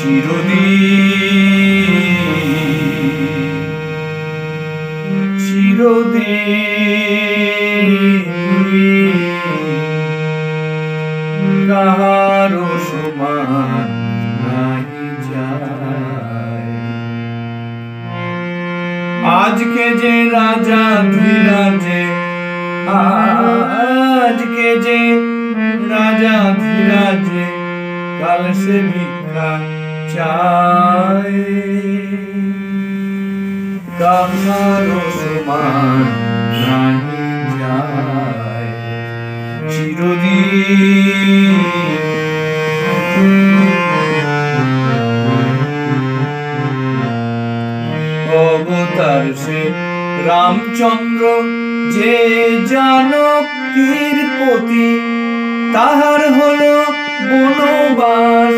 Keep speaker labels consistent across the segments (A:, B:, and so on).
A: চিরদিন কাহারো সমান নাই যায়। আজকে যে রাজা ধীরাজে, আজকে যে রাজা ধীরাজে, কাল সে ভিক্ষা চায়। কাহারো সমান নাই যায় চিরদিন। অবতার সে রামচন্দ্র, যে জানকীর পতি, তাহার হলো বনবাস,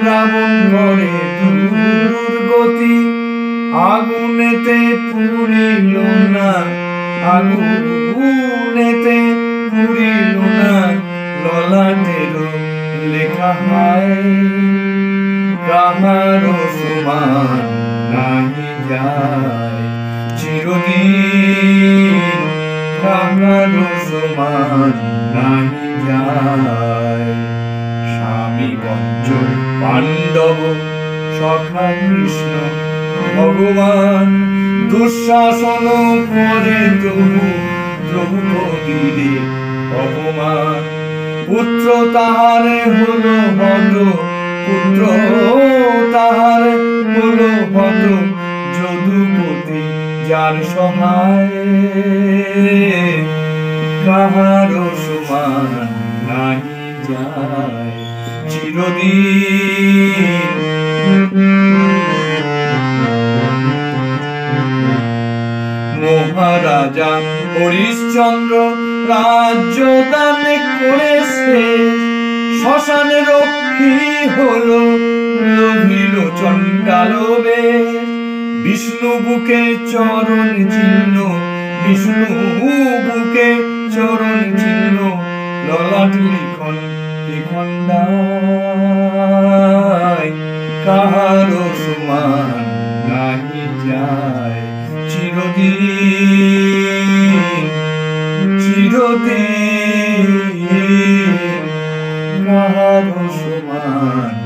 A: রাবণ করে দুর্গতি। আগুনেতে পুড়িল না, আগুনেতে পুড়িল না, ললাটের লেখা হায়। কাহারো সমান নাই যায় চিরদিন, কাহারো সমান নাই যায়। স্বামী পঞ্চ পাণ্ডব, সখা কৃষ্ণ ভগবান, দুঃশাসন করে তবু দ্রৌপদীরে অপমান। পুত্র তাহারে হলো হত, পুত্র তাহারে হলো হত, যদুপতি যার সহায়। কাহারো সমান নাই যায় চিরদিন। মহারাজা হরিশ্চন্দ্র রাজ্য দান করেছে, শ্মশান রক্ষী হলো লোভিল চণ্ডাল বেশ। বিষ্ণু বুকে চরণ চিহ্ন, বিষ্ণু বুকে চরণ চিহ্ন, ললাট লিখন খণ্ডায়। কাহারো সমান নাই যায় চিরদিন, চিরদিন কাহারো সমান।